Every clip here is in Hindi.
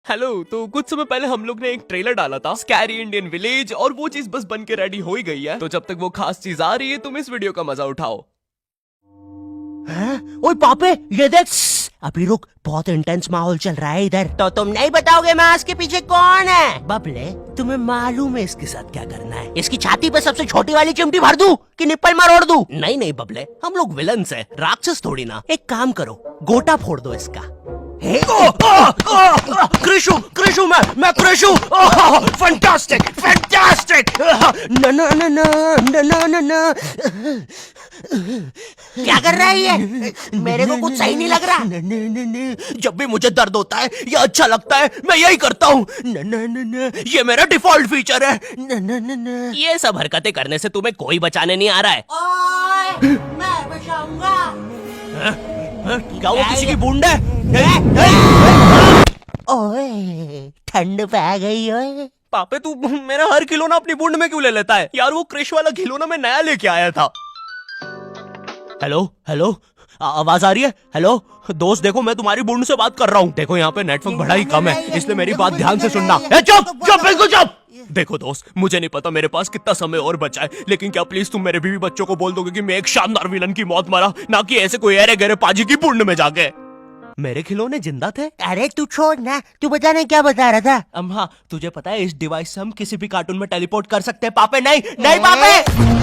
हेलो। तो कुछ समय पहले हम लोग ने एक ट्रेलर डाला था स्कैरी इंडियन विलेज, और वो चीज बस बन के रेडी हो ही गई है। तो जब तक वो खास चीज आ रही है तुम इस वीडियो का मजा उठाओ। ओए पापे, ये देख। अभी रुक, बहुत इंटेंस माहौल चल रहा है इधर। तो तुम नहीं बताओगे मास्क के पीछे कौन है? बबले, तुम्हें मालूम है इसके साथ क्या करना है? इसकी छाती पे सबसे छोटी वाली चिमटी भर दूं कि निप्पल मरोड़ दूं? नहीं नहीं बबले, हम लोग विलन्स हैं, राक्षस थोड़ी ना। एक काम करो, गोटा फोड़ दो इसका। कृषु, कृषु, मैं कृषु। Fantastic, fantastic. ना ना ना ना ना ना ना। क्या कर रहा है ये? मेरे को कुछ सही नहीं लग रहा। जब भी मुझे दर्द होता है या अच्छा लगता है मैं यही करता हूँ। ये मेरा डिफॉल्ट फीचर है। ये सब हरकतें करने से तुम्हें कोई बचाने नहीं आ रहा है। ओए, मैं बचाऊंगा। क्या वो किसी की बूंद है? ओए, ठंड पै गई ओए। पापे तू मेरा हर खिलौना अपनी बूंद में क्यों ले लेता है यार? वो क्रिश वाला खिलौना मैं नया लेके आया था। हेलो हेलो, आवाज आ रही है? हेलो दोस्त, देखो मैं तुम्हारी बूंद से बात कर रहा हूँ। देखो यहाँ पे नेटवर्क बड़ा ही कम है, इसलिए मेरी बात ध्यान से सुनना। चुप चुप, बिल्कुल चुप। देखो दोस्त, मुझे नहीं पता मेरे पास कितना समय और बचा है, लेकिन क्या प्लीज तुम मेरे बीवी बच्चों को बोल दोगे कि मैं एक शानदार विलन की मौत मरा, ना कि ऐसे कोई अरे गहरे पाजी की बूंद में जाके। मेरे खिलौने जिंदा थे? अरे तू छोड़ ना, तू बताने क्या बता रहा था? हाँ, तुझे पता है इस डिवाइस से हम किसी भी कार्टून में टेलीपोर्ट कर सकते हैं। पापे नहीं नहीं पापे।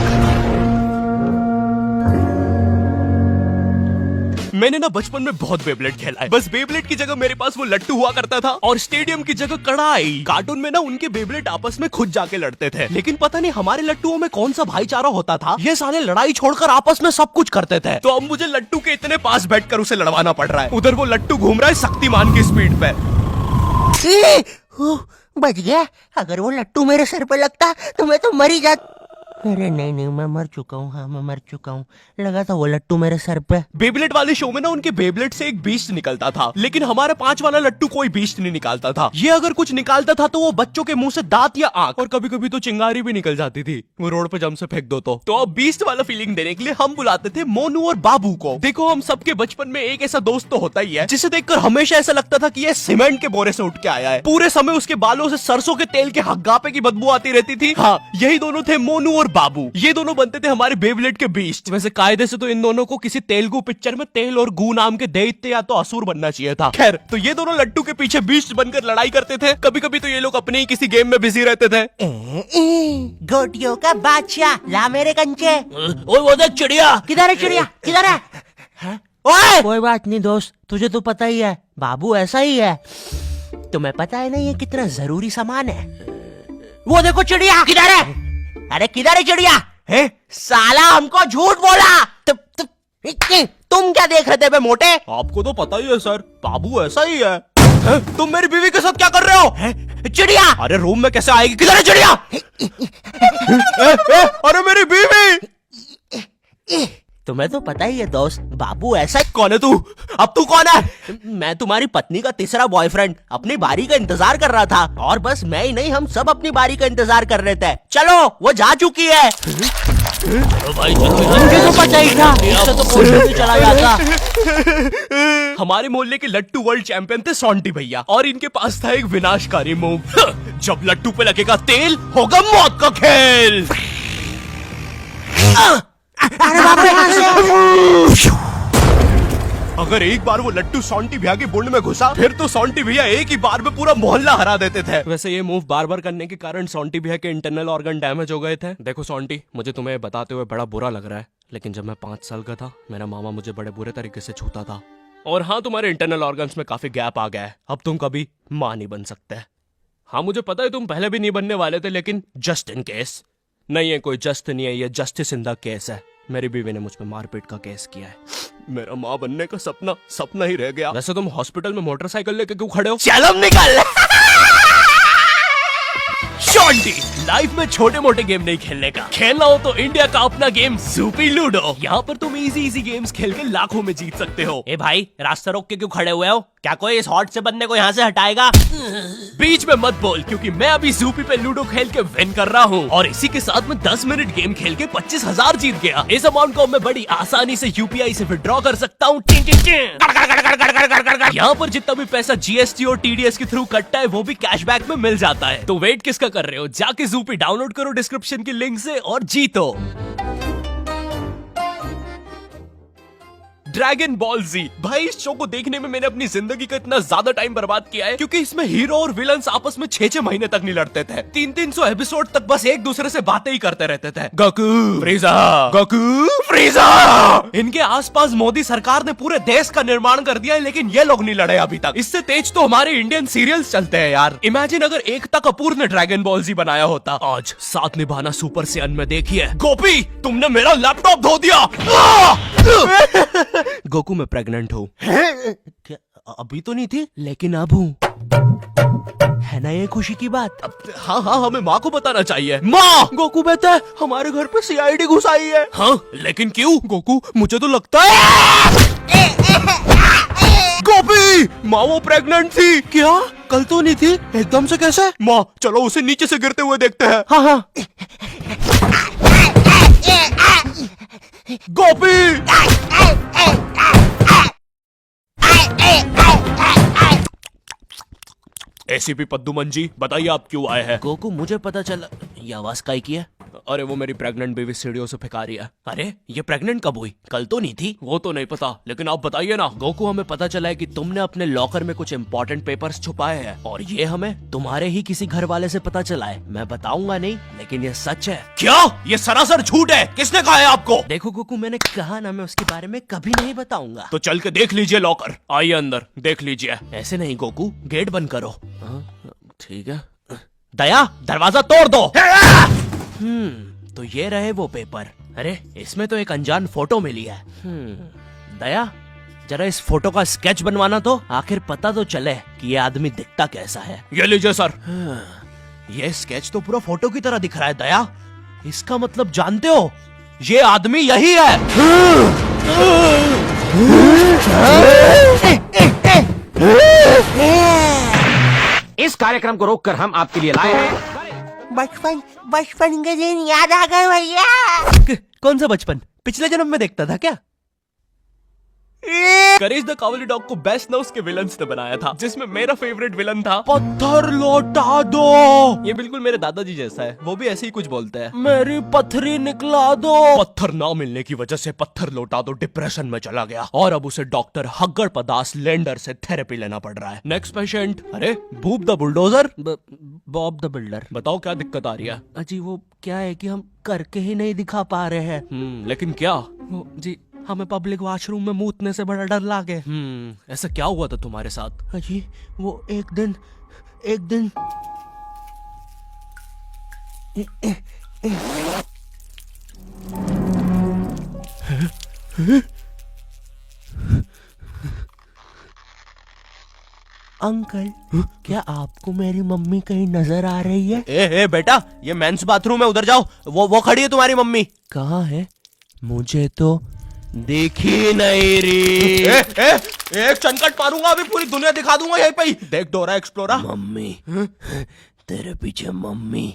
मैंने ना बचपन में बहुत बेब्लेड खेला है। बस बेब्लेड की जगह मेरे पास वो लट्टू हुआ करता था, और स्टेडियम की जगह कड़ाई। कार्टून में ना उनके बेब्लेड आपस में खुद जाके लड़ते थे, लेकिन पता नहीं हमारे लट्टुओं में कौन सा भाईचारा होता था, ये साले लड़ाई छोड़कर आपस में सब कुछ करते थे। तो अब मुझे लट्टू के इतने पास बैठकर उसे लड़वाना पड़ रहा है। उधर वो लट्टू घूम रहा है शक्तिमान की स्पीड पे। बच गया। अगर वो लट्टू मेरे सर पे लगता तो मैं तो मर ही जाता। अरे नहीं नहीं, मैं मर चुका हूँ। हाँ मैं मर चुका हूँ। लगा था वो लट्टू मेरे सर पे। बेब्लेड वाले शो में ना उनके बेब्लेड से एक बीस्ट निकलता था, लेकिन हमारे 5 वाला लट्टू कोई बीस्ट नहीं निकालता था। ये अगर कुछ निकालता था तो वो बच्चों के मुंह से दांत या आंख, और कभी कभी तो चिंगारी भी निकल जाती थी, वो रोड पे जम से फेंक दो तो अब बीस्ट वाला फीलिंग देने के लिए हम बुलाते थे मोनू और बाबू को। देखो हम सबके बचपन में एक ऐसा दोस्त तो होता ही है जिसे देखकर हमेशा ऐसा लगता था कि ये सीमेंट के बोरे से उठ के आया है। पूरे समय उसके बालों से सरसों के तेल के हग्गापे की बदबू आती रहती थी। हाँ, यही दोनों थे मोनू और बाबू। ये दोनों बनते थे हमारे बेब्लेड के बीस्ट। वैसे कायदे से तो इन दोनों को किसी तेलुगु पिक्चर में तेल और गू नाम के दैत्य या तो असुर बनना चाहिए था। खैर, तो ये दोनों लट्टू के पीछे बीस्ट बनकर लड़ाई करते थे। कभी कभी तो ये लोग अपने ही किसी गेम में बिजी रहते थे। गोटियों का बादशाह, ला मेरे कंचे। ओए वो देख चिड़िया। किधर है चिड़िया? किधर है? ओए, कोई बात नहीं दोस्त, तुझे तो पता ही है बाबू ऐसा ही है। तुम्हें पता है ना ये कितना जरूरी सामान है। वो देखो चिड़िया। किधर है? अरे किधर है चिड़िया? है? साला हमको झूठ बोला। तुम क्या देख रहे थे बे मोटे? आपको तो पता ही है सर, बाबू ऐसा ही है। तुम मेरी बीवी के साथ क्या कर रहे हो? चिड़िया। अरे रूम में कैसे आएगी? किधर है चिड़िया? अरे मेरी बीवी। तुम्हें तो पता ही है दोस्त, बाबू ऐसा ही। कौन है तू? अब तू कौन है? मैं तुम्हारी पत्नी का तीसरा बॉयफ्रेंड, अपनी बारी का इंतजार कर रहा था। और बस मैं ही नहीं, हम सब अपनी बारी का इंतजार कर रहे थे। चलो, वो जा चुकी है। भाई मुझे तो पता ही था, इससे तो कोई भी चला जाता। हमारे मोहल्ले के लट्टू वर्ल्ड चैंपियन थे सोंटी भैया, और इनके पास था एक विनाशकारी मूव। जब लट्टू पे लगेगा तेल, होगा मौत का खेल। अरे बाप रे। अगर एक बार वो लट्टू सोंटी भैया की बुंड में घुसा, फिर तो सोंटी भैया एक ही बार में पूरा मोहल्ला हरा देते थे। वैसे ये मूव बार बार करने के कारण सोंटी भैया के इंटरनल ऑर्गन डैमेज हो गए थे। देखो सोंटी, मुझे तुम्हें बताते हुए बड़ा बुरा लग रहा है, लेकिन जब मैं 5 साल का था, मेरा मामा मुझे बड़े बुरे तरीके से छूता था। और हाँ, तुम्हारे इंटरनल ऑर्गन्स में काफी गैप आ गया है, अब तुम कभी माँ नहीं बन सकते। हाँ मुझे पता है तुम पहले भी नहीं बनने वाले थे, लेकिन जस्ट इन केस। नहीं है कोई जस्ट नहीं है, ये जस्टिस इन द केस है। मेरी बीवी ने मुझ पे मारपीट का केस किया है। मेरा माँ बनने का सपना ही रह गया। वैसे तुम हॉस्पिटल में मोटरसाइकिल लेके क्यों खड़े हो? चलो निकल। शॉन्टी, लाइफ में छोटे मोटे गेम नहीं खेलने का, खेलना हो तो इंडिया का अपना गेम ज़ूपी लूडो। यहाँ पर तुम इजी गेम्स खेल के लाखों में जीत सकते हो। ए भाई, रास्ता रोक के क्यों खड़े हुए हो? क्या कोई इस हॉट से बंदे को यहाँ से हटाएगा? बीच में मत बोल, क्योंकि मैं अभी ज़ूपी पे लूडो खेल के विन कर रहा हूँ और इसी के साथ मैं 10 मिनट गेम खेल के 25,000 जीत गया। इस अमाउंट को मैं बड़ी आसानी से यूपीआई से विड्रॉ कर सकता हूँ। यहाँ पर जितना भी पैसा जीएसटी और टीडीएस के थ्रू कटता है वो भी कैशबैक में मिल जाता है। तो वेट किसका कर रहे हो? जाके ज़ूपी डाउनलोड करो डिस्क्रिप्शन की लिंक से और जीतो। ड्रैगन बॉल जी, भाई इस शो को देखने में मैंने अपनी जिंदगी का इतना ज्यादा टाइम बर्बाद किया है, क्योंकि इसमें हीरो और विलन्स आपस में 6-6 महीने तक नहीं लड़ते थे। 300 एपिसोड तक बस एक दूसरे से बातें ही करते रहते थे। Goku फ्रीजा, Goku फ्रीजा। इनके आसपास मोदी सरकार ने पूरे देश का निर्माण कर दिया है, लेकिन ये लोग नहीं लड़े अभी तक। इससे तेज तो हमारे इंडियन सीरियल्स चलते हैं यार। इमेजिन अगर एकता कपूर ने ड्रैगन बॉल जी बनाया होता। आज साथ निभाना सुपर सियान में देखिए। गोपी, तुमने मेरा लैपटॉप धो दिया। गोकू, मैं प्रेग्नेंट हूँ। क्या अभी तो नहीं थी, लेकिन अब हूँ। है ना ये खुशी की बात? हाँ, हमें माँ को बताना चाहिए। माँ, गोकू बेटा, हमारे घर पे सीआईडी घुस आई है। हाँ, लेकिन क्यों? गोकू, मुझे तो लगता है गोपी, माँ वो प्रेग्नेंट थी। क्या? कल तो नहीं थी, एकदम से कैसे? माँ, चलो उसे नीचे से गिरते हुए देखते हैं। हाँ हाँ। गोपी, एसीपी पद्दुमन जी, बताइए आप क्यों आए हैं? गोकू, मुझे पता चला। ये आवाज काई की है? अरे वो मेरी प्रेग्नेंट बेबी सीढ़ियों से फेंका रही है। अरे ये प्रेग्नेंट कब हुई? कल तो नहीं थी। वो तो नहीं पता, लेकिन आप बताइए ना। गोकू, हमें पता चला है कि तुमने अपने लॉकर में कुछ इम्पोर्टेंट पेपर्स छुपाए हैं, और ये हमें तुम्हारे ही किसी घर वाले से पता चला है। मैं बताऊंगा नहीं, लेकिन ये सच है। क्या? ये सरासर झूठ है। किसने कहा है आपको? देखो गोकू, मैंने कहा ना, मैं उसके बारे में कभी नहीं बताऊंगा। तो चल के देख लीजिए लॉकर। आइए अंदर, देख लीजिए। ऐसे नहीं गोकू, गेट बंद करो। ठीक है। दया, दरवाजा तोड़ दो। तो ये रहे वो पेपर। अरे इसमें तो एक अनजान फोटो मिली है। दया, जरा इस फोटो का स्केच बनवाना तो, आखिर पता तो चले कि ये आदमी दिखता कैसा है। ये लीजिए सर। ये स्केच तो पूरा फोटो की तरह दिख रहा है। दया, इसका मतलब जानते हो, ये आदमी यही है। इस कार्यक्रम को रोककर हम आपके लिए लाए हैं बचपन के दिन याद आ गए भैया। कौन सा बचपन? पिछले जन्म में देखता था क्या? करेज द कावली डॉग को बेस्ट ना उसके विलन्स ने बनाया था, जिसमें मेरा फेवरेट विलन था पत्थर लौटा दो। ये बिल्कुल मेरे दादाजी जैसा है, वो भी ऐसे ही कुछ बोलते हैं। मेरी पथरी निकला दो। पत्थर ना मिलने की वजह से पत्थर लौटा दो डिप्रेशन में चला गया, और अब उसे डॉक्टर हग्गड़ पदास लेंडर से थेरेपी लेना पड़ रहा है। Next patient. अरे भूप the bulldozer, Bob the builder. बताओ क्या दिक्कत आ रही है? अजी वो क्या है कि हम करके ही नहीं दिखा पा रहे हैं। लेकिन क्या? जी, हमें पब्लिक वॉशरूम में मूतने से बड़ा डर लागे। ऐसा क्या हुआ था तुम्हारे साथ? अजी वो एक दिन अंकल, क्या आपको मेरी मम्मी कहीं नजर आ रही है? ए बेटा, ये मेंस बाथरूम है, उधर जाओ। वो खड़ी है तुम्हारी मम्मी। कहाँ है? मुझे तो देखी नहीं रही। एक चनकट मारूंगा, अभी पूरी दुनिया दिखा दूंगा यहीं पे ही। देख डोरा एक्सप्लोरा। मम्मी, तेरे पीछे मम्मी।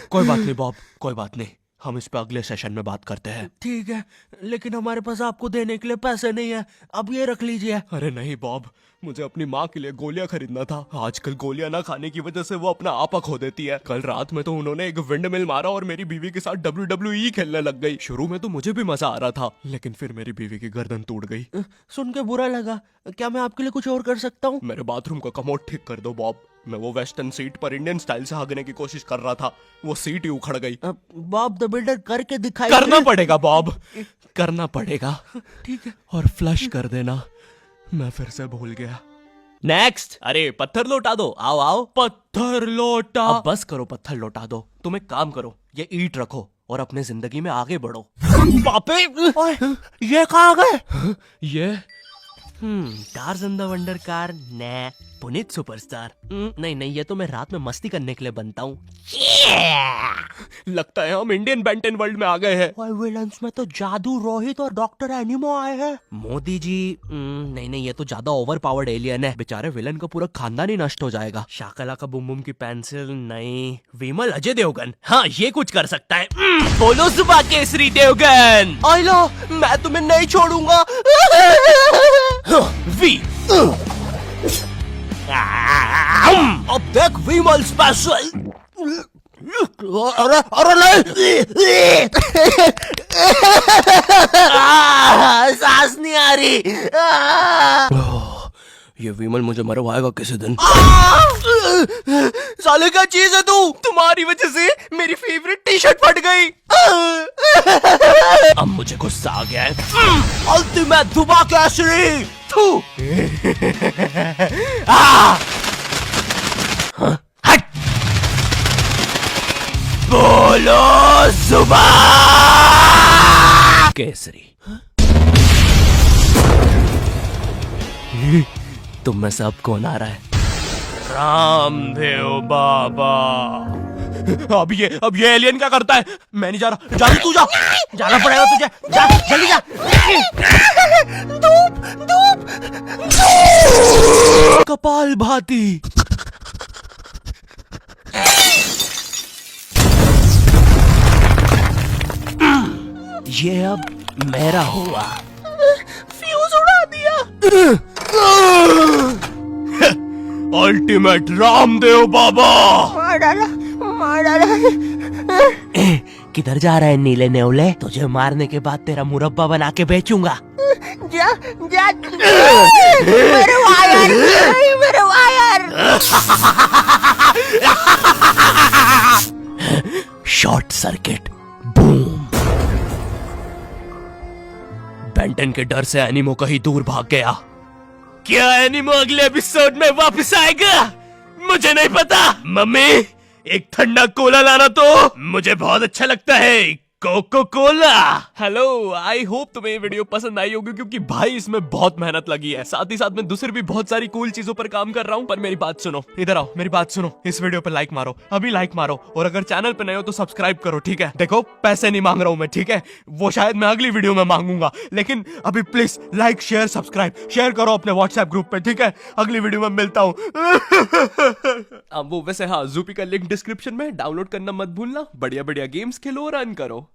कोई बात नहीं बॉब, कोई बात नहीं, हम इस पे अगले सेशन में बात करते हैं। ठीक है, लेकिन हमारे पास आपको देने के लिए पैसे नहीं है, अब ये रख लीजिए। अरे नहीं बॉब, मुझे अपनी माँ के लिए गोलियां खरीदना था। आजकल गोलियां ना खाने की वजह से वो अपना आपा खो देती है। कल रात में तो उन्होंने एक विंड मिल मारा और मेरी बीवी के साथ WWE खेलने लग गई। शुरू में तो मुझे भी मजा आ रहा था, लेकिन फिर मेरी बीवी की गर्दन टूट गई। सुन के बुरा लगा। क्या मैं आपके लिए कुछ और कर सकता हूँ? मेरे बाथरूम का कमोड ठीक कर दो बॉब। मैं वो वेस्टर्न सीट पर इंडियन स्टाइल से भागने की कोशिश कर रहा था, वो सीट ही उखड़ गई। बॉब द बिल्डर करके दिखाई। करना पड़ेगा बॉब, करना पड़ेगा। ठीक है, और फ्लश कर देना। मैं फिर से भूल गया। नेक्स्ट। अरे पत्थर लौटा दो। आओ पत्थर लौटा। अब बस करो, पत्थर लौटा दो। तुम एक काम करो, ये ईंट रखो और अपने जिंदगी में आगे बढ़ो। पापे ओए, ये कहाँ गए? ये टार्ज़न द वंडर कार ने पुनीत सुपरस्टार। नहीं, ये तो मैं रात में मस्ती करने के लिए बनता हूँ। लगता है हम इंडियन बेंटन वर्ल्ड में आ गए हैं। विलन्स में तो जादू रोहित और डॉक्टर एनिमो आए हैं। मोदी जी नहीं, ये तो ज्यादा ओवर पावर्ड एलियन है। बेचारे विलन का पूरा खानदान ही नष्ट हो जाएगा। शाकला का बुम बुम की पेंसिल नहीं। विमल अजय देवगन, हाँ ये कुछ कर सकता है। बोलो सुबह केसरी देवगन। आइलो, मैं तुम्हें नहीं छोड़ूंगा। वी अब देख विमल स्पेशल। अरे नहीं, सांस नहीं आ रही। ये विमल मुझे मरवाएगा किसी दिन। साले क्या चीज है तू? तुम्हारी वजह से मेरी फेवरेट टी शर्ट फट गई। अब मुझे गुस्सा आ गया है। अल्टीमेट धुबा केसरी। हट। बोलो सुबह केसरी। तुम में से अब कौन आ रहा है? रामदेव बाबा। अब ये एलियन क्या करता है? मैं नहीं जा रहा। जा तू जा। जाना पड़ेगा तुझे। जा जल्दी जा। धूप कपाल भाती। ये अब मेरा हुआ। फ्यूज उड़ा दिया। अल्टीमेट रामदेव बाबा। मार डाला। किधर जा रहा है नीले नेवले? तुझे मारने के बाद तेरा मुरब्बा बना के बेचूंगा। जा मेरे वायर, मेरे wire. Short circuit boom. Benton के डर से एनिमो कहीं दूर भाग गया। क्या एनिमो अगले एपिसोड में वापस आएगा? मुझे नहीं पता। मम्मी एक ठंडा कोला लाना तो। मुझे बहुत अच्छा लगता है Coca Cola. Hello, I hope तुम्हें ये वीडियो पसंद आई होगी, क्योंकि भाई इसमें बहुत मेहनत लगी है। साथ ही साथ में दूसरी भी बहुत सारी कूल चीजों पर काम कर रहा हूँ। पर मेरी बात सुनो, इधर आओ, मेरी बात सुनो। इस वीडियो पर लाइक मारो, अभी लाइक मारो। और अगर चैनल पे नए हो तो सब्सक्राइब करो, ठीक है? देखो पैसे नहीं मांग रहा हूँ मैं, ठीक है? वो शायद मैं अगली वीडियो में मांगूंगा, लेकिन अभी please like share subscribe share करो अपने व्हाट्सएप ग्रुप पे, ठीक है? अगली वीडियो में मिलता हूँ। अब वो वैसे हाँ, जूपी का लिंक डिस्क्रिप्शन में, डाउनलोड करना मत भूलना। बढ़िया बढ़िया गेम्स खेलो और रन करो।